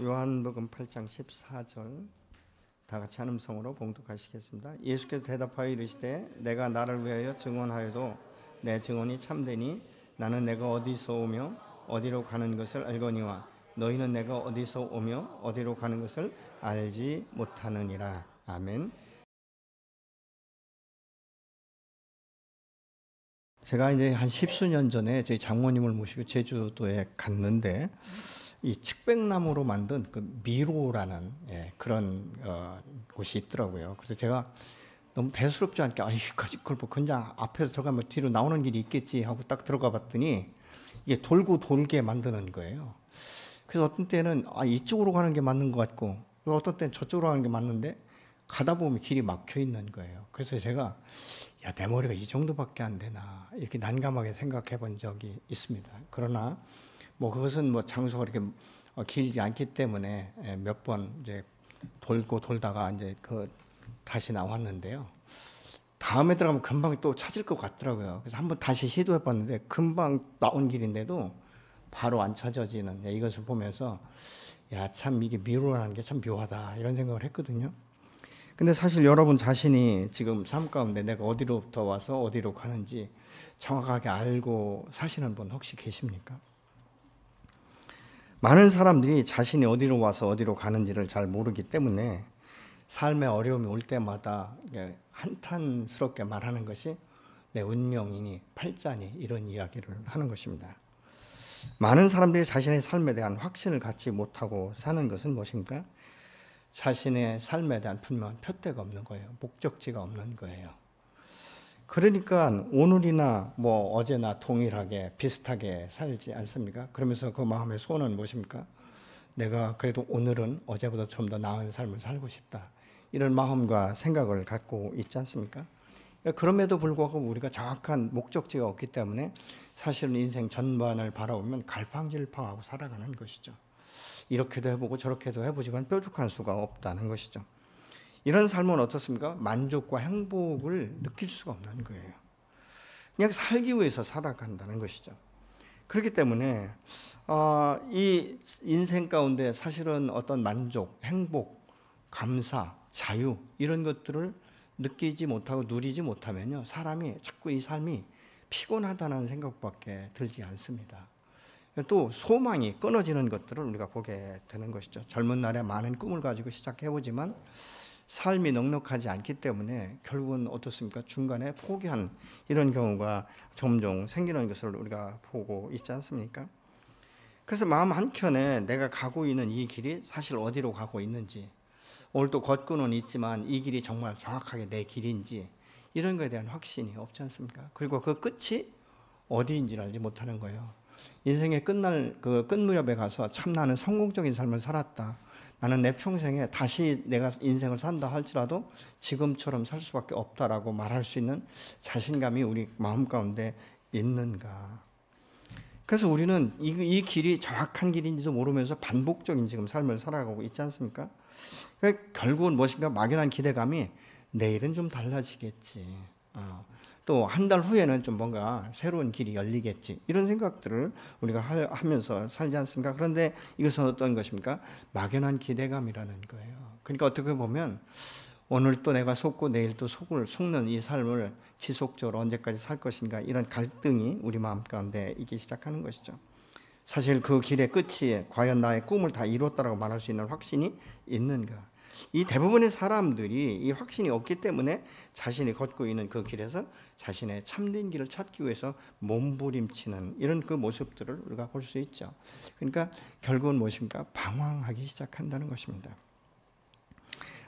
요한복음 8장 14절 다 같이 한 음성으로 봉독하시겠습니다. 예수께서 대답하여 이르시되 내가 나를 위하여 증언하여도 내 증언이 참되니 나는 내가 어디서 오며 어디로 가는 것을 알거니와 너희는 내가 어디서 오며 어디로 가는 것을 알지 못하느니라. 아멘. 제가 이제 한 10수년 전에 저희 장모님을 모시고 제주도에 갔는데 이 측백나무로 만든 그 미로라는 그런 곳이 있더라고요. 그래서 제가 너무 대수롭지 않게 그걸 뭐 그냥 앞에서 들어가면 뒤로 나오는 길이 있겠지 하고 딱 들어가 봤더니 이게 돌고 돌게 만드는 거예요. 그래서 어떤 때는 이쪽으로 가는 게 맞는 것 같고 어떤 때는 저쪽으로 가는 게 맞는데 가다 보면 길이 막혀 있는 거예요. 그래서 제가 내 머리가 이 정도밖에 안 되나 이렇게 난감하게 생각해 본 적이 있습니다. 그러나 뭐 그것은 뭐 장소가 이렇게 길지 않기 때문에 몇 번 이제 돌고 돌다가 이제 다시 나왔는데요. 다음에 들어가면 금방 또 찾을 것 같더라고요. 그래서 한번 다시 시도해 봤는데 금방 나온 길인데도 바로 안 찾아지는 이것을 보면서 참 이게 미로라는 게 참 묘하다 이런 생각을 했거든요. 근데 사실 여러분 자신이 지금 삶 가운데 내가 어디로부터 와서 어디로 가는지 정확하게 알고 사시는 분 혹시 계십니까? 많은 사람들이 자신이 어디로 와서 어디로 가는지를 잘 모르기 때문에 삶의 어려움이 올 때마다 한탄스럽게 말하는 것이 내 운명이니 팔자니 이런 이야기를 하는 것입니다. 많은 사람들이 자신의 삶에 대한 확신을 갖지 못하고 사는 것은 무엇입니까? 자신의 삶에 대한 분명한 표대가 없는 거예요. 목적지가 없는 거예요. 그러니까 오늘이나 뭐 어제나 동일하게 비슷하게 살지 않습니까? 그러면서 그 마음의 소원은 무엇입니까? 내가 그래도 오늘은 어제보다 좀 더 나은 삶을 살고 싶다. 이런 마음과 생각을 갖고 있지 않습니까? 그럼에도 불구하고 우리가 정확한 목적지가 없기 때문에 사실은 인생 전반을 바라보면 갈팡질팡하고 살아가는 것이죠. 이렇게도 해보고 저렇게도 해보지만 뾰족할 수가 없다는 것이죠. 이런 삶은 어떻습니까? 만족과 행복을 느낄 수가 없는 거예요. 그냥 살기 위해서 살아간다는 것이죠. 그렇기 때문에 이 인생 가운데 사실은 어떤 만족, 행복, 감사, 자유 이런 것들을 느끼지 못하고 누리지 못하면요, 사람이 자꾸 이 삶이 피곤하다는 생각밖에 들지 않습니다. 또 소망이 끊어지는 것들을 우리가 보게 되는 것이죠. 젊은 날에 많은 꿈을 가지고 시작해보지만 삶이 넉넉하지 않기 때문에 결국은 어떻습니까? 중간에 포기한 이런 경우가 종종 생기는 것을 우리가 보고 있지 않습니까? 그래서 마음 한켠에 내가 가고 있는 이 길이 사실 어디로 가고 있는지, 오늘도 걷고는 있지만 이 길이 정말 정확하게 내 길인지 이런 것에 대한 확신이 없지 않습니까? 그리고 그 끝이 어디인지를 알지 못하는 거예요. 인생의 끝날 그 끝무렵에 가서 참 나는 성공적인 삶을 살았다. 나는 내 평생에 다시 내가 인생을 산다 할지라도 지금처럼 살 수밖에 없다라고 말할 수 있는 자신감이 우리 마음 가운데 있는가? 그래서 우리는 이 길이 정확한 길인지도 모르면서 반복적인 지금 삶을 살아가고 있지 않습니까? 그러니까 결국은 무엇인가 막연한 기대감이 내일은 좀 달라지겠지. 또 한 달 후에는 좀 뭔가 새로운 길이 열리겠지. 이런 생각들을 우리가 하면서 살지 않습니까? 그런데 이것은 어떤 것입니까? 막연한 기대감이라는 거예요. 그러니까 어떻게 보면 오늘 또 내가 속고 내일 또 속는 이 삶을 지속적으로 언제까지 살 것인가 이런 갈등이 우리 마음 가운데 있기 시작하는 것이죠. 사실 그 길의 끝이 과연 나의 꿈을 다 이뤘다라고 말할 수 있는 확신이 있는가? 이 대부분의 사람들이 이 확신이 없기 때문에 자신이 걷고 있는 그 길에서 자신의 참된 길을 찾기 위해서 몸부림치는 이런 그 모습들을 우리가 볼 수 있죠. 그러니까 결국은 무엇입니까? 방황하기 시작한다는 것입니다.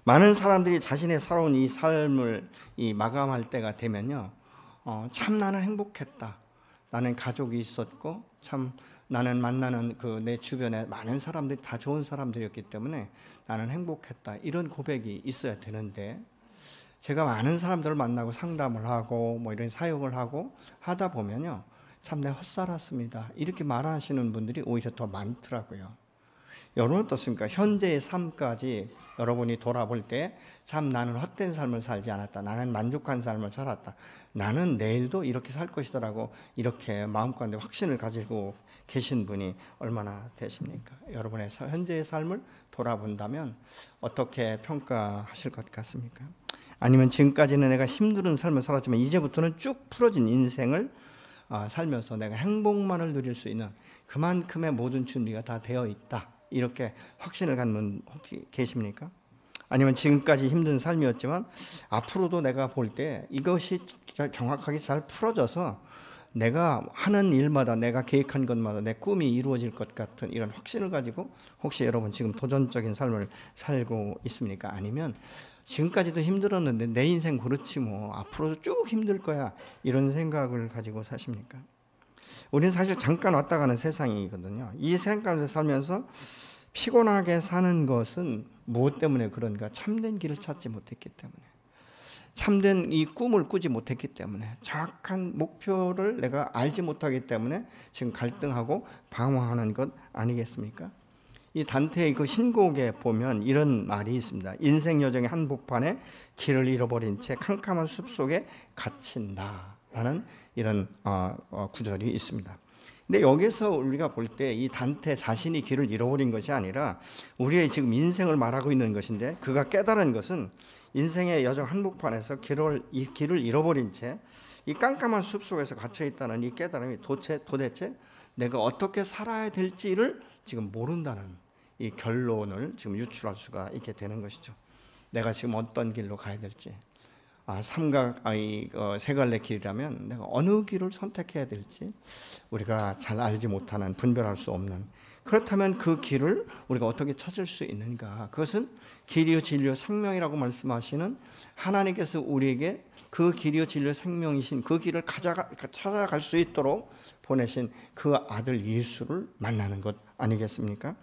많은 사람들이 자신의 살아온 이 삶을 마감할 때가 되면요, 참 나는 행복했다. 나는 가족이 있었고 참 나는 만나는 내 주변에 많은 사람들이 다 좋은 사람들이었기 때문에 나는 행복했다. 이런 고백이 있어야 되는데 제가 많은 사람들을 만나고 상담을 하고 뭐 이런 사역을 하고 하다 보면요, 참 내가 헛살았습니다. 이렇게 말하시는 분들이 오히려 더 많더라고요. 여러분 어떻습니까? 현재의 삶까지 여러분이 돌아볼 때 참 나는 헛된 삶을 살지 않았다. 나는 만족한 삶을 살았다. 나는 내일도 이렇게 살 것이다라고 이렇게 마음가운데 확신을 가지고 계신 분이 얼마나 되십니까? 여러분의 현재의 삶을 돌아본다면 어떻게 평가하실 것 같습니까? 아니면 지금까지는 내가 힘든 삶을 살았지만 이제부터는 쭉 풀어진 인생을 살면서 내가 행복만을 누릴 수 있는 그만큼의 모든 준비가 다 되어 있다, 이렇게 확신을 갖는 분 혹시 계십니까? 아니면 지금까지 힘든 삶이었지만 앞으로도 내가 볼 때 이것이 정확하게 잘 풀어져서 내가 하는 일마다, 내가 계획한 것마다 내 꿈이 이루어질 것 같은 이런 확신을 가지고 혹시 여러분 지금 도전적인 삶을 살고 있습니까? 아니면 지금까지도 힘들었는데 내 인생 그렇지 뭐 앞으로도 쭉 힘들 거야, 이런 생각을 가지고 사십니까? 우리는 사실 잠깐 왔다 가는 세상이거든요. 이 세상 가운데 살면서 피곤하게 사는 것은 무엇 때문에 그런가? 참된 길을 찾지 못했기 때문에, 참된 이 꿈을 꾸지 못했기 때문에, 정확한 목표를 내가 알지 못하기 때문에 지금 갈등하고 방황하는 것 아니겠습니까? 이 단테의 그 신곡에 보면 이런 말이 있습니다. 인생 여정의 한복판에 길을 잃어버린 채 캄캄한 숲속에 갇힌다라는 이런 구절이 있습니다. 근데 여기서 우리가 볼 때 이 단테 자신이 길을 잃어버린 것이 아니라 우리의 지금 인생을 말하고 있는 것인데, 그가 깨달은 것은 인생의 여정 한복판에서 길을 잃어버린 채 이 깜깜한 숲속에서 갇혀 있다는 이 깨달음이 도대체 내가 어떻게 살아야 될지를 지금 모른다는 이 결론을 지금 유출할 수가 있게 되는 것이죠. 내가 지금 어떤 길로 가야 될지, 세 갈래 길이라면 내가 어느 길을 선택해야 될지 우리가 잘 알지 못하는, 분별할 수 없는, 그렇다면 그 길을 우리가 어떻게 찾을 수 있는가? 그것은 길이요 진리요 생명이라고 말씀하시는 하나님께서 우리에게 그 길이요 진리요 생명이신 그 길을 찾아갈 수 있도록 보내신 그 아들 예수를 만나는 것 아니겠습니까?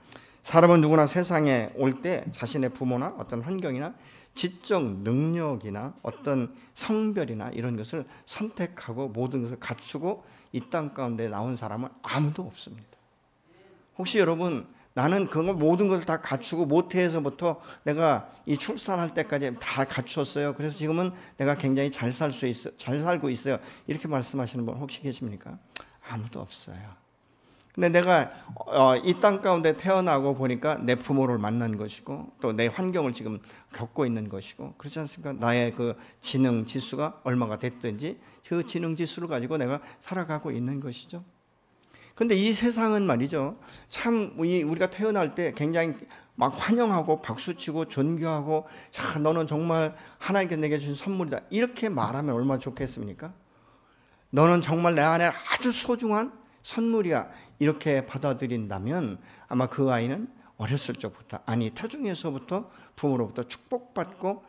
사람은 누구나 세상에 올 때 자신의 부모나 어떤 환경이나 지적 능력이나 어떤 성별이나 이런 것을 선택하고 모든 것을 갖추고 이 땅 가운데 나온 사람은 아무도 없습니다. 혹시 여러분, 나는 그거 모든 것을 다 갖추고 모태에서부터 내가 이 출산할 때까지 다 갖추었어요, 그래서 지금은 내가 굉장히 잘 살고 있어요, 이렇게 말씀하시는 분 혹시 계십니까? 아무도 없어요. 근데 내가 이 땅 가운데 태어나고 보니까 내 부모를 만난 것이고 또 내 환경을 지금 겪고 있는 것이고, 그렇지 않습니까? 나의 그 지능 지수가 얼마가 됐든지 그 지능 지수를 가지고 내가 살아가고 있는 것이죠. 근데 이 세상은 말이죠, 참 우리가 태어날 때 굉장히 막 환영하고 박수치고 존경하고, 야, 너는 정말 하나님께서 내게 주신 선물이다, 이렇게 말하면 얼마나 좋겠습니까? 너는 정말 내 안에 아주 소중한 선물이야, 이렇게 받아들인다면 아마 그 아이는 어렸을 적부터, 아니 태중에서부터 부모로부터 축복받고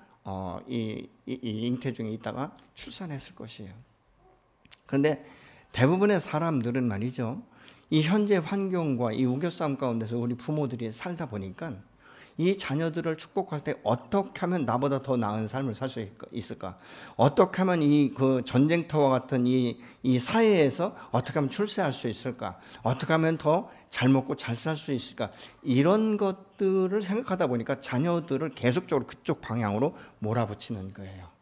이 잉태 중에 있다가 출산했을 것이에요. 그런데 대부분의 사람들은 말이죠, 이 현재 환경과 이 우겨싸움 가운데서 우리 부모들이 살다 보니까 이 자녀들을 축복할 때 어떻게 하면 나보다 더 나은 삶을 살 수 있을까? 어떻게 하면 이 그 전쟁터와 같은 이 사회에서 어떻게 하면 출세할 수 있을까? 어떻게 하면 더 잘 먹고 잘 살 수 있을까? 이런 것들을 생각하다 보니까 자녀들을 계속적으로 그쪽 방향으로 몰아붙이는 거예요.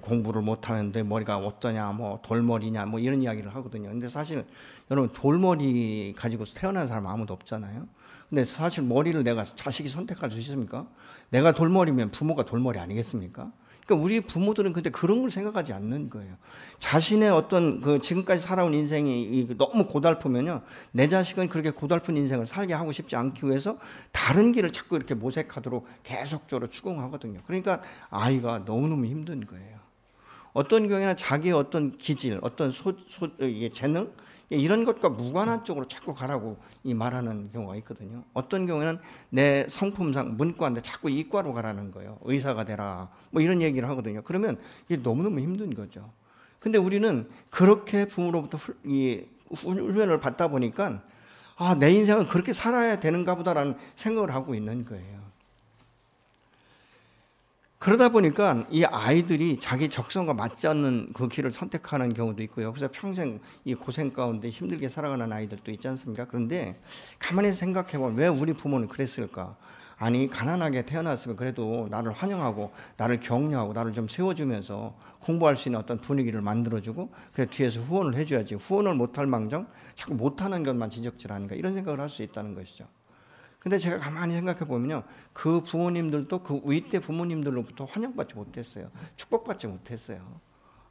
공부를 못하면 내 머리가 어떠냐, 뭐 돌머리냐, 뭐 이런 이야기를 하거든요. 근데 사실 여러분, 돌머리 가지고 태어난 사람 아무도 없잖아요. 근데 사실 머리를 내가 자식이 선택할 수 있습니까? 내가 돌머리면 부모가 돌머리 아니겠습니까? 그러니까 우리 부모들은 근데 그런 걸 생각하지 않는 거예요. 자신의 어떤 그 지금까지 살아온 인생이 너무 고달프면요, 내 자식은 그렇게 고달픈 인생을 살게 하고 싶지 않기 위해서 다른 길을 자꾸 이렇게 모색하도록 계속적으로 추궁하거든요. 그러니까 아이가 너무너무 힘든 거예요. 어떤 경우에는 자기의 어떤 기질, 어떤 재능, 이런 것과 무관한 쪽으로 자꾸 가라고 말하는 경우가 있거든요. 어떤 경우에는 내 성품상 문과인데 자꾸 이과로 가라는 거예요. 의사가 되라, 뭐 이런 얘기를 하거든요. 그러면 이게 너무너무 힘든 거죠. 근데 우리는 그렇게 부모로부터 훈련을 받다 보니까 내 인생은 그렇게 살아야 되는가 보다라는 생각을 하고 있는 거예요. 그러다 보니까 이 아이들이 자기 적성과 맞지 않는 그 길을 선택하는 경우도 있고요. 그래서 평생 이 고생 가운데 힘들게 살아가는 아이들도 있지 않습니까? 그런데 가만히 생각해 보면 왜 우리 부모는 그랬을까? 아니 가난하게 태어났으면 그래도 나를 환영하고 나를 격려하고 나를 좀 세워주면서 공부할 수 있는 어떤 분위기를 만들어주고 그래 뒤에서 후원을 해줘야지. 후원을 못할 망정 자꾸 못하는 것만 지적질하는가 이런 생각을 할 수 있다는 것이죠. 근데 제가 가만히 생각해 보면요, 그 부모님들도 그 윗대 부모님들로부터 환영받지 못했어요. 축복받지 못했어요.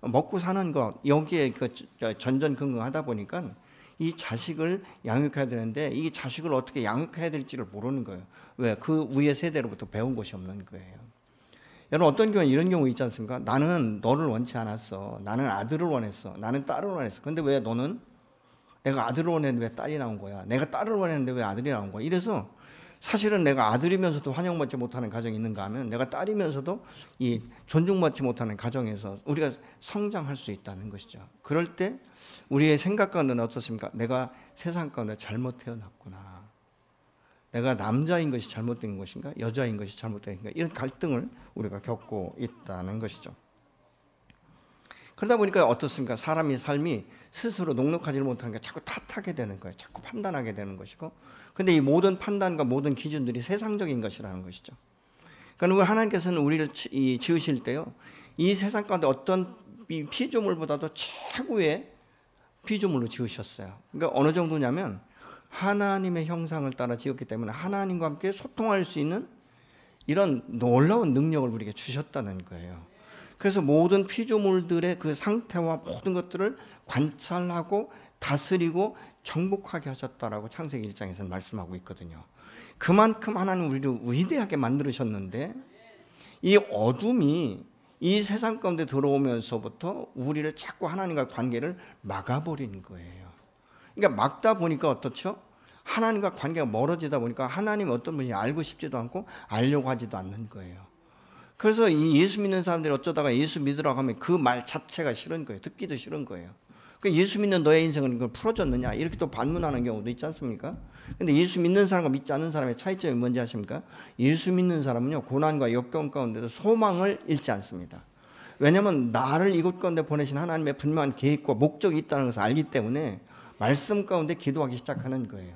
먹고 사는 것 여기에 그 전전긍긍하다 보니까 이 자식을 양육해야 되는데 이 자식을 어떻게 양육해야 될지를 모르는 거예요. 왜? 그 위의 세대로부터 배운 것이 없는 거예요. 여러분 어떤 경우는 이런 경우 있지 않습니까? 나는 너를 원치 않았어. 나는 아들을 원했어. 나는 딸을 원했어. 근데 왜 너는 내가 아들을 원했는데 왜 딸이 나온 거야? 내가 딸을 원했는데 왜 아들이 나온 거야? 이래서 사실은 내가 아들이면서도 환영받지 못하는 가정이 있는가 하면 내가 딸이면서도 이 존중받지 못하는 가정에서 우리가 성장할 수 있다는 것이죠. 그럴 때 우리의 생각 가운데는 어떻습니까? 내가 세상 가운데 잘못 태어났구나. 내가 남자인 것이 잘못된 것인가? 여자인 것이 잘못된 것인가? 이런 갈등을 우리가 겪고 있다는 것이죠. 그러다 보니까 어떻습니까? 사람의 삶이 스스로 녹록하지 못하니까 자꾸 탓하게 되는 거예요. 자꾸 판단하게 되는 것이고, 근데 이 모든 판단과 모든 기준들이 세상적인 것이라는 것이죠. 그러니까 하나님께서는 우리를 지으실 때요, 이 세상 가운데 어떤 피조물보다도 최고의 피조물로 지으셨어요. 그러니까 어느 정도냐면 하나님의 형상을 따라 지었기 때문에 하나님과 함께 소통할 수 있는 이런 놀라운 능력을 우리에게 주셨다는 거예요. 그래서 모든 피조물들의 그 상태와 모든 것들을 관찰하고 다스리고 정복하게 하셨다라고 창세기 1장에서는 말씀하고 있거든요. 그만큼 하나님 우리를 위대하게 만들으셨는데 이 어둠이 이 세상 가운데 들어오면서부터 우리를 자꾸 하나님과 관계를 막아버리는 거예요. 그러니까 막다 보니까 어떻죠? 하나님과 관계가 멀어지다 보니까 하나님 어떤 분인지 알고 싶지도 않고 알려고 하지도 않는 거예요. 그래서 이 예수 믿는 사람들이 어쩌다가 예수 믿으라고 하면 그 말 자체가 싫은 거예요. 듣기도 싫은 거예요. 그러니까 예수 믿는 너의 인생은 이걸 풀어줬느냐 이렇게 또 반문하는 경우도 있지 않습니까? 근데 예수 믿는 사람과 믿지 않는 사람의 차이점이 뭔지 아십니까? 예수 믿는 사람은요, 고난과 역경 가운데도 소망을 잃지 않습니다. 왜냐하면 나를 이곳 가운데 보내신 하나님의 분명한 계획과 목적이 있다는 것을 알기 때문에 말씀 가운데 기도하기 시작하는 거예요.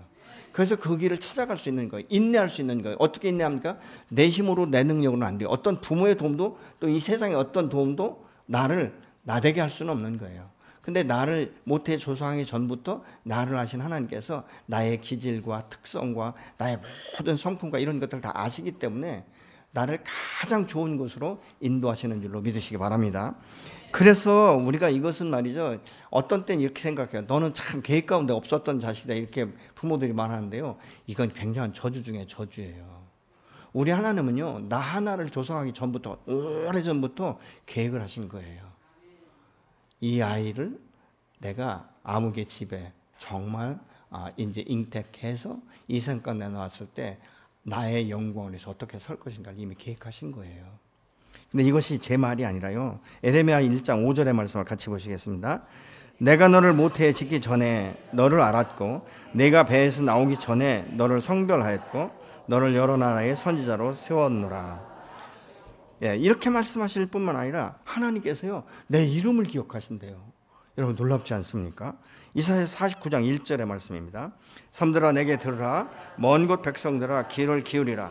그래서 그 길을 찾아갈 수 있는 거예요. 인내할 수 있는 거예요. 어떻게 인내합니까? 내 힘으로 내 능력으로는 안 돼요. 어떤 부모의 도움도 또 이 세상의 어떤 도움도 나를 나대게 할 수는 없는 거예요. 근데 나를 모태 조상하기 전부터 나를 아신 하나님께서 나의 기질과 특성과 나의 모든 성품과 이런 것들을 다 아시기 때문에 나를 가장 좋은 곳으로 인도하시는 줄로 믿으시기 바랍니다. 그래서 우리가 이것은 말이죠, 어떤 때는 이렇게 생각해요. 너는 참 계획 가운데 없었던 자식이다 이렇게 부모들이 말하는데요, 이건 굉장한 저주 중에 저주예요. 우리 하나님은요, 나 하나를 조성하기 전부터 오래전부터 계획을 하신 거예요. 이 아이를 내가 아무개 집에 정말 이제 잉택해서 이 생각 내놓았을 때 나의 영광을 위해서 어떻게 설 것인가를 이미 계획하신 거예요. 근데 이것이 제 말이 아니라요, 에레미야 1장 5절의 말씀을 같이 보시겠습니다. 내가 너를 모태에 짓기 전에 너를 알았고 내가 배에서 나오기 전에 너를 성별하였고 너를 여러 나라의 선지자로 세웠노라. 예, 이렇게 말씀하실 뿐만 아니라 하나님께서요, 내 이름을 기억하신대요. 여러분 놀랍지 않습니까? 이사야 49장 1절의 말씀입니다. 섬들아 내게 들으라. 먼 곳 백성들아 귀를 기울이라.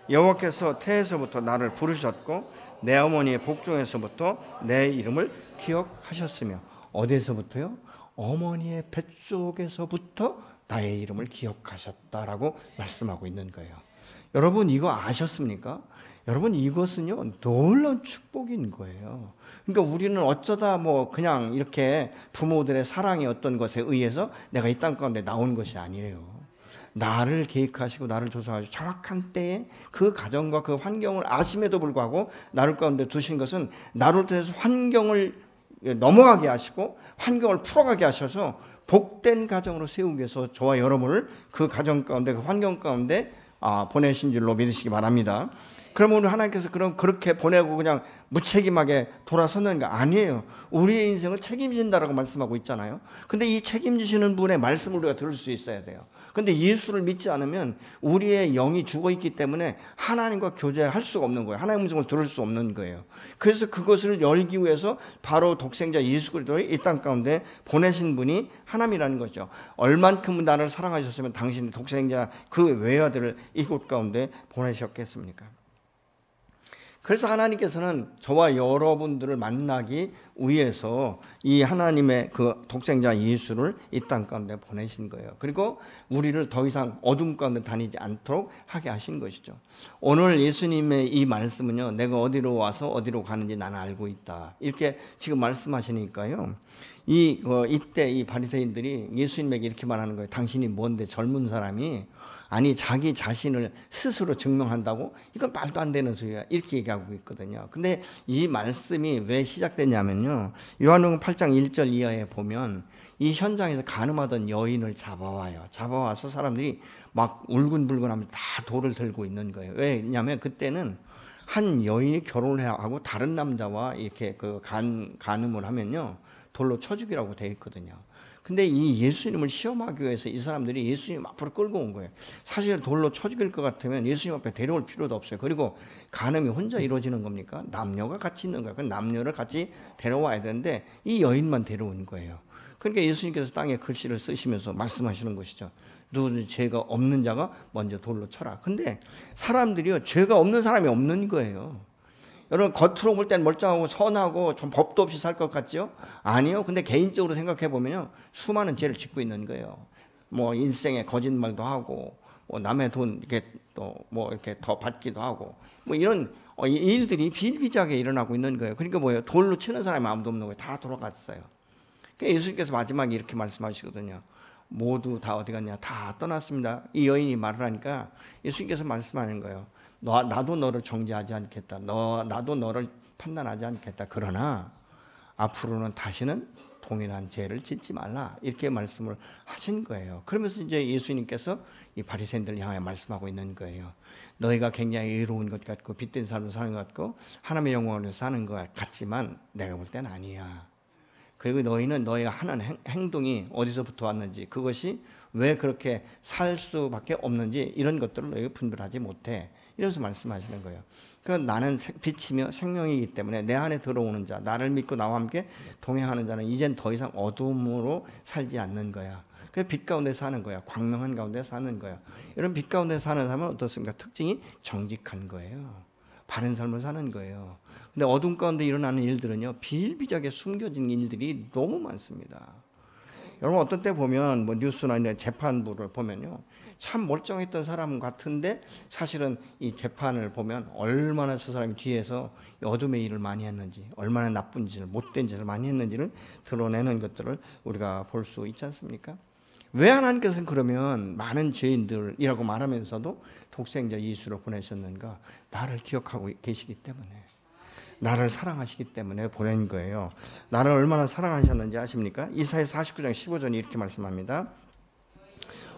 여호와께서 태에서부터 나를 부르셨고 내 어머니의 복중에서부터 내 이름을 기억하셨으며. 어디에서부터요? 어머니의 뱃속에서부터 나의 이름을 기억하셨다라고 말씀하고 있는 거예요. 여러분 이거 아셨습니까? 여러분 이것은요 놀라운 축복인 거예요. 그러니까 우리는 어쩌다 뭐 그냥 이렇게 부모들의 사랑의 어떤 것에 의해서 내가 이 땅 가운데 나온 것이 아니에요. 나를 계획하시고 나를 조성하시고 정확한 때에 그 가정과 그 환경을 아심에도 불구하고 나를 가운데 두신 것은 나를 통해서 환경을 넘어가게 하시고 환경을 풀어가게 하셔서 복된 가정으로 세우기 위해서 저와 여러분을 그 가정 가운데 그 환경 가운데 보내신 줄로 믿으시기 바랍니다. 그러면 우리 하나님께서 그렇게 보내고 그냥 무책임하게 돌아섰는 거 아니에요. 우리의 인생을 책임진다라고 말씀하고 있잖아요. 근데 이 책임지시는 분의 말씀을 우리가 들을 수 있어야 돼요. 근데 예수를 믿지 않으면 우리의 영이 죽어 있기 때문에 하나님과 교제할 수가 없는 거예요. 하나님의 음성을 들을 수 없는 거예요. 그래서 그것을 열기 위해서 바로 독생자 예수 그리스도를 이 땅 가운데 보내신 분이 하나님이라는 거죠. 얼만큼 나를 사랑하셨으면 당신이 독생자 그 외아들을 이곳 가운데 보내셨겠습니까? 그래서 하나님께서는 저와 여러분들을 만나기 위해서 이 하나님의 그 독생자 예수를 이 땅 가운데 보내신 거예요. 그리고 우리를 더 이상 어둠 가운데 다니지 않도록 하게 하신 것이죠. 오늘 예수님의 이 말씀은요, 내가 어디로 와서 어디로 가는지 나는 알고 있다, 이렇게 지금 말씀하시니까요, 이때 이 바리새인들이 예수님에게 이렇게 말하는 거예요. 당신이 뭔데, 젊은 사람이 아니 자기 자신을 스스로 증명한다고? 이건 말도 안 되는 소리야, 이렇게 얘기하고 있거든요. 근데 이 말씀이 왜 시작됐냐면요, 요한복음 8장 1절 이하에 보면 이 현장에서 간음하던 여인을 잡아와서 사람들이 막 울근불근하면서 다 돌을 들고 있는 거예요. 왜냐하면 그때는 한 여인이 결혼을 하고 다른 남자와 이렇게 간음을 하면요, 돌로 쳐 죽이라고 되어 있거든요. 근데 이 예수님을 시험하기 위해서 이 사람들이 예수님 앞으로 끌고 온 거예요. 사실 돌로 쳐 죽일 것 같으면 예수님 앞에 데려올 필요도 없어요. 그리고 간음이 혼자 이루어지는 겁니까? 남녀가 같이 있는 거예요. 남녀를 같이 데려와야 되는데 이 여인만 데려온 거예요. 그러니까 예수님께서 땅에 글씨를 쓰시면서 말씀하시는 것이죠. 누구든 죄가 없는 자가 먼저 돌로 쳐라. 근데 사람들이요, 죄가 없는 사람이 없는 거예요. 여러분, 겉으로 볼 땐 멀쩡하고 선하고 좀 법도 없이 살 것 같죠? 아니요. 근데 개인적으로 생각해 보면요, 수많은 죄를 짓고 있는 거예요. 뭐 인생에 거짓말도 하고, 뭐 남의 돈 이렇게 또 뭐 이렇게 더 받기도 하고, 뭐 이런 일들이 비일비재하게 일어나고 있는 거예요. 그러니까 뭐예요? 돌로 치는 사람이 아무도 없는 거예요. 다 돌아갔어요. 그러니까 예수님께서 마지막에 이렇게 말씀하시거든요. 모두 다 어디 갔냐? 다 떠났습니다. 이 여인이 말을 하니까 예수님께서 말씀하는 거예요. 나도 너를 정죄하지 않겠다. 나도 너를 판단하지 않겠다. 그러나 앞으로는 다시는 동일한 죄를 짓지 말라, 이렇게 말씀을 하신 거예요. 그러면서 이제 예수님께서 이 바리새인들을 향해 말씀하고 있는 거예요. 너희가 굉장히 의로운 것 같고 빛된 삶을 사는 것 같고 하나님의 영광을 사는 것 같지만 내가 볼 때는 아니야. 그리고 너희는 너희가 하는 행동이 어디서부터 왔는지, 그것이 왜 그렇게 살 수밖에 없는지, 이런 것들을 너희가 분별하지 못해, 이러면서 말씀하시는 거예요. 그러니까 나는 빛이며 생명이기 때문에 내 안에 들어오는 자, 나를 믿고 나와 함께 동행하는 자는 이젠 더 이상 어둠으로 살지 않는 거야. 그 빛 가운데 사는 거야. 광명한 가운데 사는 거야. 이런 빛 가운데 사는 사람은 어떻습니까? 특징이 정직한 거예요. 바른 삶을 사는 거예요. 근데 어둠 가운데 일어나는 일들은요, 비일비재하게 숨겨진 일들이 너무 많습니다. 여러분, 어떤 때 보면 뭐 뉴스나 재판부를 보면요, 참 멀쩡했던 사람 같은데 사실은 이 재판을 보면 얼마나 저 사람이 뒤에서 어둠의 일을 많이 했는지, 얼마나 나쁜 짓을, 못된 짓을 많이 했는지를 드러내는 것들을 우리가 볼 수 있지 않습니까? 왜 하나님께서는 그러면 많은 죄인들이라고 말하면서도 독생자 예수를 보내셨는가? 나를 기억하고 계시기 때문에, 나를 사랑하시기 때문에 보낸 거예요. 나를 얼마나 사랑하셨는지 아십니까? 이사야 49장 15절이 이렇게 말씀합니다.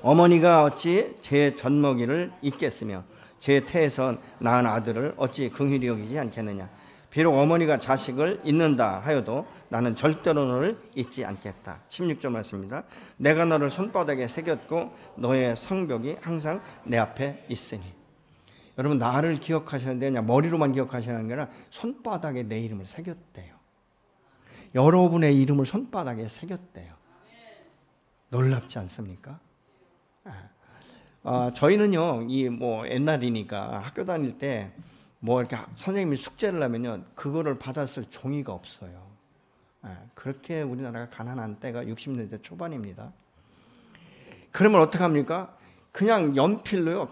어머니가 어찌 제 젖먹이를 잊겠으며 제 태에서 낳은 아들을 어찌 긍휼히 여기지 않겠느냐. 비록 어머니가 자식을 잊는다 하여도 나는 절대로 너를 잊지 않겠다. 16절 말씀입니다. 내가 너를 손바닥에 새겼고 너의 성벽이 항상 내 앞에 있으니. 여러분, 나를 기억하시는데 그냥 머리로만 기억하시는 게 아니라 손바닥에 내 이름을 새겼대요. 여러분의 이름을 손바닥에 새겼대요. 놀랍지 않습니까? 저희는요, 이 뭐 옛날이니까 학교 다닐 때 뭐 이렇게 선생님이 숙제를 하면요, 그거를 받았을 종이가 없어요. 그렇게 우리나라가 가난한 때가 60년대 초반입니다. 그러면 어떡합니까? 그냥 연필로요,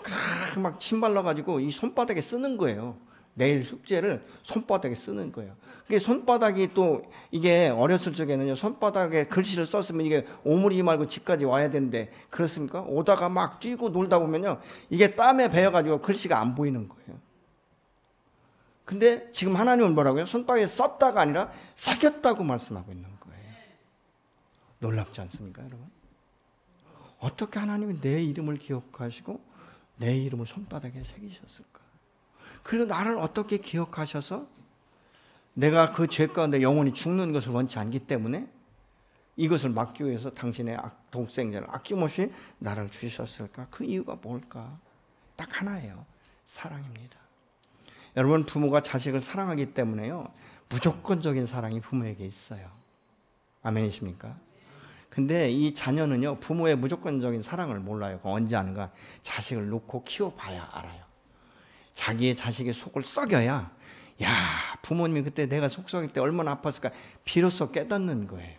막 침 발라가지고 이 손바닥에 쓰는 거예요. 내일 숙제를 손바닥에 쓰는 거예요. 그게 손바닥이 또 이게 어렸을 적에는요, 손바닥에 글씨를 썼으면 이게 오므리지 말고 집까지 와야 되는데, 그렇습니까? 오다가 막 뛰고 놀다 보면요, 이게 땀에 배어가지고 글씨가 안 보이는 거예요. 근데 지금 하나님은 뭐라고요? 손바닥에 썼다가 아니라 새겼다고 말씀하고 있는 거예요. 놀랍지 않습니까, 여러분? 어떻게 하나님이 내 이름을 기억하시고 내 이름을 손바닥에 새기셨을까? 그리고 나를 어떻게 기억하셔서 내가 그 죄 가운데 영원히 죽는 것을 원치 않기 때문에 이것을 막기 위해서 당신의 독생자를 아낌없이 나를 주셨을까? 그 이유가 뭘까? 딱 하나예요. 사랑입니다. 여러분, 부모가 자식을 사랑하기 때문에요, 무조건적인 사랑이 부모에게 있어요. 아멘이십니까? 근데 이 자녀는요, 부모의 무조건적인 사랑을 몰라요. 언제 아는가? 자식을 놓고 키워봐야 알아요. 자기의 자식의 속을 썩여야, 야, 부모님이 그때 내가 속 썩일 때 얼마나 아팠을까 비로소 깨닫는 거예요.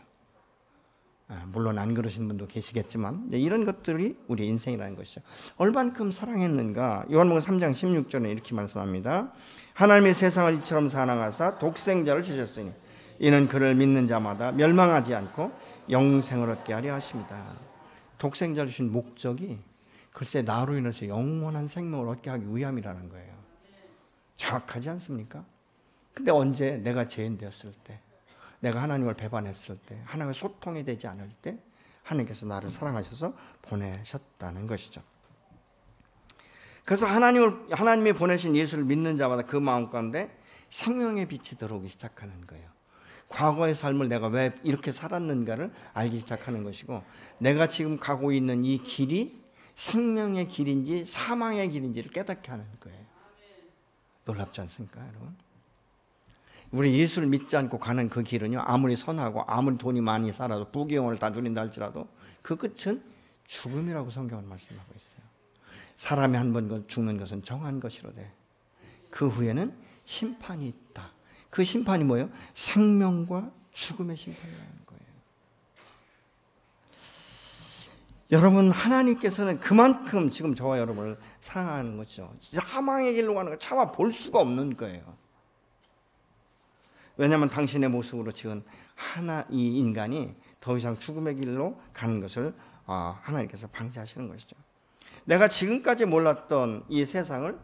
물론 안 그러신 분도 계시겠지만 이런 것들이 우리 인생이라는 것이죠. 얼만큼 사랑했는가? 요한복음 3장 16절에 이렇게 말씀합니다. 하나님이 세상을 이처럼 사랑하사 독생자를 주셨으니 이는 그를 믿는 자마다 멸망하지 않고 영생을 얻게 하려 하십니다. 독생자를 주신 목적이 글쎄 나로 인해서 영원한 생명을 얻게 하기 위함이라는 거예요. 정확하지 않습니까? 근데 언제 내가 죄인 되었을 때, 내가 하나님을 배반했을 때, 하나님과 소통이 되지 않을 때 하나님께서 나를 사랑하셔서 보내셨다는 것이죠. 그래서 하나님이 보내신 예수를 믿는 자마다 그 마음 가운데 생명의 빛이 들어오기 시작하는 거예요. 과거의 삶을 내가 왜 이렇게 살았는가를 알기 시작하는 것이고, 내가 지금 가고 있는 이 길이 생명의 길인지 사망의 길인지를 깨닫게 하는 거예요. 놀랍지 않습니까, 여러분? 우리 예수를 믿지 않고 가는 그 길은요, 아무리 선하고 아무리 돈이 많이 살아도 부귀영화를 다 누린다 할지라도 그 끝은 죽음이라고 성경은 말씀하고 있어요. 사람이 한 번 죽는 것은 정한 것이로되 그 후에는 심판이 있다. 그 심판이 뭐예요? 생명과 죽음의 심판이라는 거예요. 여러분, 하나님께서는 그만큼 지금 저와 여러분을 사랑하는 거죠. 사망의 길로 가는 걸 차마 볼 수가 없는 거예요. 왜냐하면 당신의 모습으로 지은 이 인간이 더 이상 죽음의 길로 가는 것을 하나님께서 방지하시는 것이죠. 내가 지금까지 몰랐던 이 세상을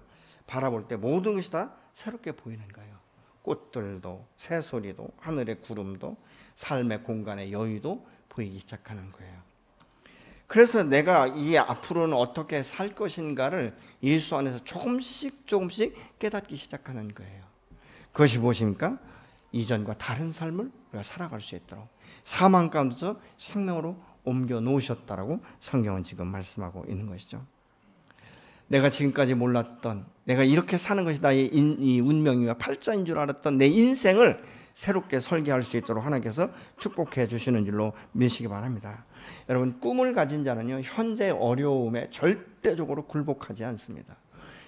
바라볼 때 모든 것이 다 새롭게 보이는 거예요. 꽃들도, 새소리도, 하늘의 구름도, 삶의 공간의 여유도 보이기 시작하는 거예요. 그래서 내가 이 앞으로는 어떻게 살 것인가를 예수 안에서 조금씩 깨닫기 시작하는 거예요. 그것이 무엇입니까? 이전과 다른 삶을 우리가 살아갈 수 있도록 사망 가운데서 생명으로 옮겨 놓으셨다라고 성경은 지금 말씀하고 있는 것이죠. 내가 지금까지 몰랐던, 내가 이렇게 사는 것이 나의 이 운명이며 팔자인 줄 알았던 내 인생을 새롭게 설계할 수 있도록 하나님께서 축복해 주시는 줄로 믿으시기 바랍니다. 여러분, 꿈을 가진 자는요, 현재 어려움에 절대적으로 굴복하지 않습니다.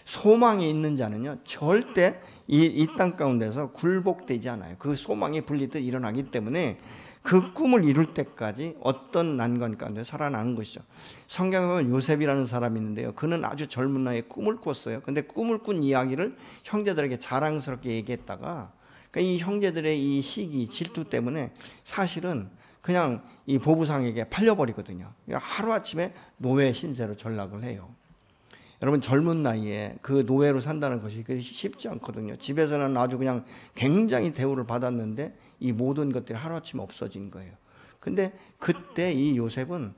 소망이 있는 자는요, 절대 이 땅 가운데서 굴복되지 않아요. 그 소망이 불리듯 일어나기 때문에 그 꿈을 이룰 때까지 어떤 난관 가운데 살아나는 것이죠. 성경에 보면 요셉이라는 사람이 있는데요, 그는 아주 젊은 나이에 꿈을 꿨어요. 근데 꿈을 꾼 이야기를 형제들에게 자랑스럽게 얘기했다가 이 형제들의 이 시기, 질투 때문에 사실은 그냥 이 보부상에게 팔려버리거든요. 하루아침에 노예 신세로 전락을 해요. 여러분, 젊은 나이에 그 노예로 산다는 것이 쉽지 않거든요. 집에서는 아주 그냥 굉장히 대우를 받았는데 이 모든 것들이 하루아침에 없어진 거예요. 근데 그때 이 요셉은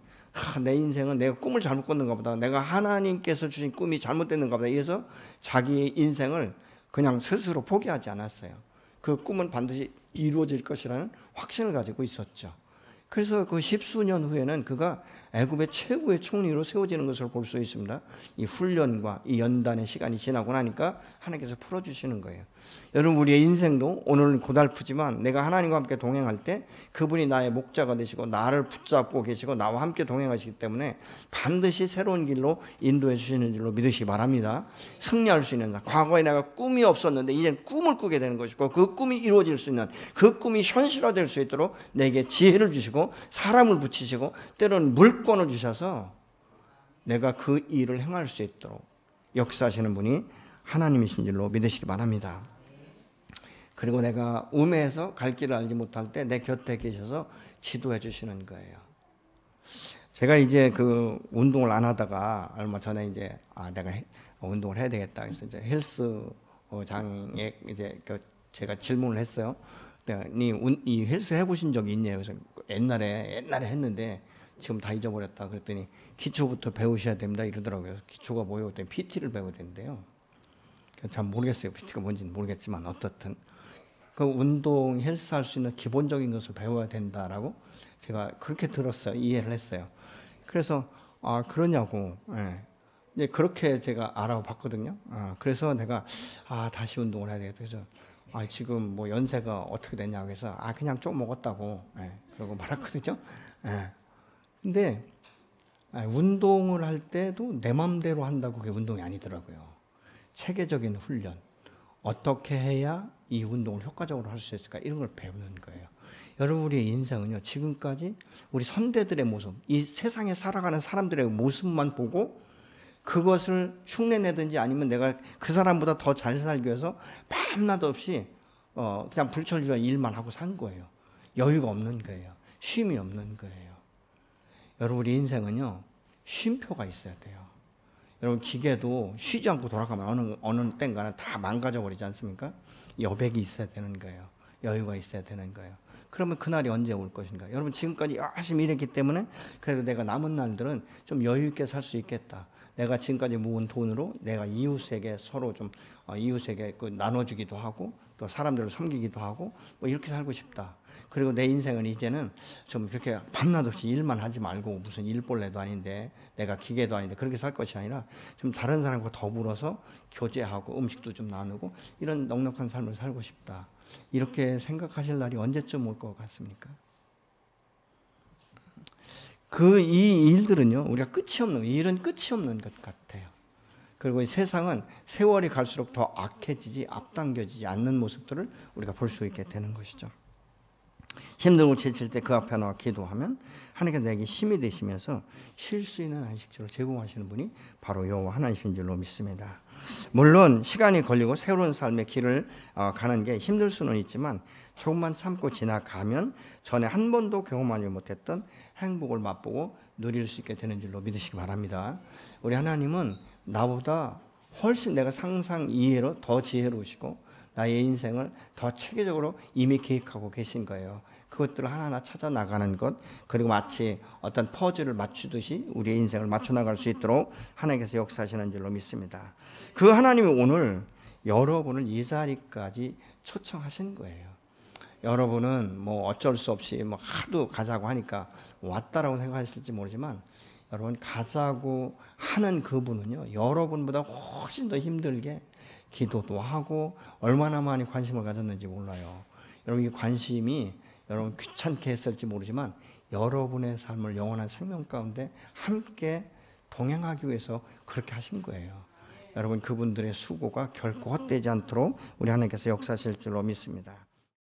내 인생은 내가 꿈을 잘못 꿨는가 보다, 내가 하나님께서 주신 꿈이 잘못됐는가 보다, 이래서 자기 인생을 그냥 스스로 포기하지 않았어요. 그 꿈은 반드시 이루어질 것이라는 확신을 가지고 있었죠. 그래서 그 십수년 후에는 그가 애굽의 최고의 총리로 세워지는 것을 볼 수 있습니다. 이 훈련과 이 연단의 시간이 지나고 나니까 하나님께서 풀어주시는 거예요. 여러분, 우리의 인생도 오늘은 고달프지만 내가 하나님과 함께 동행할 때 그분이 나의 목자가 되시고 나를 붙잡고 계시고 나와 함께 동행하시기 때문에 반드시 새로운 길로 인도해 주시는 줄로 믿으시기 바랍니다. 승리할 수 있는 자, 과거에 내가 꿈이 없었는데 이젠 꿈을 꾸게 되는 것이고 그 꿈이 이루어질 수 있는, 그 꿈이 현실화될 수 있도록 내게 지혜를 주시고 사람을 붙이시고 때로는 물권을 주셔서 내가 그 일을 행할 수 있도록 역사하시는 분이 하나님이신 줄로 믿으시기 바랍니다. 그리고 내가 우매해서 갈 길을 알지 못할 때 내 곁에 계셔서 지도해 주시는 거예요. 제가 이제 그 운동을 안 하다가 얼마 전에 이제 내가 운동을 해야 되겠다 그래서 이제 헬스장에 이제 제가 질문을 했어요. 이 헬스 해보신 적이 있냐고. 그래서 옛날에 했는데 지금 다 잊어버렸다 그랬더니 기초부터 배우셔야 됩니다 이러더라고요. 기초가 뭐예요? 그랬더니 PT를 배워야 된대요. 잘 모르겠어요. PT가 뭔지는 모르겠지만 어떻든 그 운동, 헬스 할 수 있는 기본적인 것을 배워야 된다라고 제가 그렇게 들었어요. 이해를 했어요. 그래서 그러냐고. 예. 이제 그렇게 제가 알아봤거든요. 그래서 내가 다시 운동을 해야 되겠다. 그래서 지금 뭐 연세가 어떻게 되냐고 해서 그냥 좀 먹었다고. 예. 그러고 말았거든요. 예. 근데 운동을 할 때도 내 맘대로 한다고 그게 운동이 아니더라고요. 체계적인 훈련. 어떻게 해야 이 운동을 효과적으로 할 수 있을까? 이런 걸 배우는 거예요. 여러분, 우리의 인생은요, 지금까지 우리 선대들의 모습, 이 세상에 살아가는 사람들의 모습만 보고 그것을 흉내내든지 아니면 내가 그 사람보다 더 잘 살기 위해서 밤낮 없이 그냥 불철주야 일만 하고 산 거예요. 여유가 없는 거예요. 쉼이 없는 거예요. 여러분, 우리 인생은요, 쉼표가 있어야 돼요. 여러분, 기계도 쉬지 않고 돌아가면 어느 땐가는 다 망가져 버리지 않습니까? 여백이 있어야 되는 거예요. 여유가 있어야 되는 거예요. 그러면 그날이 언제 올 것인가? 여러분, 지금까지 열심히 일했기 때문에 그래도 내가 남은 날들은 좀 여유 있게 살 수 있겠다. 내가 지금까지 모은 돈으로 내가 이웃에게 서로 좀 이웃에게 나눠주기도 하고 또 사람들을 섬기기도 하고 뭐 이렇게 살고 싶다. 그리고 내 인생은 이제는 좀 그렇게 밤낮 없이 일만 하지 말고 무슨 일벌레도 아닌데 내가 기계도 아닌데 그렇게 살 것이 아니라 좀 다른 사람과 더불어서 교제하고 음식도 좀 나누고 이런 넉넉한 삶을 살고 싶다. 이렇게 생각하실 날이 언제쯤 올 것 같습니까? 이 일들은요, 우리가 끝이 없는, 이 일은 끝이 없는 것 같아요. 그리고 이 세상은 세월이 갈수록 더 악해지지, 앞당겨지지 않는 모습들을 우리가 볼 수 있게 되는 것이죠. 힘들고 지칠 때 그 앞에 나와 기도하면 하나님께서 내게 힘이 되시면서 쉴 수 있는 안식처를 제공하시는 분이 바로 여호와 하나님이신 줄로 믿습니다. 물론 시간이 걸리고 새로운 삶의 길을 가는 게 힘들 수는 있지만 조금만 참고 지나가면 전에 한 번도 경험하지 못했던 행복을 맛보고 누릴 수 있게 되는 줄로 믿으시기 바랍니다. 우리 하나님은 나보다 훨씬 내가 상상 이해로 더 지혜로우시고 나의 인생을 더 체계적으로 이미 계획하고 계신 거예요. 그것들을 하나하나 찾아 나가는 것, 그리고 마치 어떤 퍼즐을 맞추듯이 우리의 인생을 맞춰 나갈 수 있도록 하나님께서 역사하시는 줄로 믿습니다. 그 하나님이 오늘 여러분을 이 자리까지 초청하신 거예요. 여러분은 뭐 어쩔 수 없이 뭐 하도 가자고 하니까 왔다라고 생각하실지 모르지만 여러분, 가자고 하는 그분은요, 여러분보다 훨씬 더 힘들게 기도도 하고 얼마나 많이 관심을 가졌는지 몰라요. 여러분, 이 관심이 여러분 귀찮게 했을지 모르지만 여러분의 삶을 영원한 생명 가운데 함께 동행하기 위해서 그렇게 하신 거예요. 여러분, 그분들의 수고가 결코 헛되지 않도록 우리 하나님께서 역사하실 줄로 믿습니다.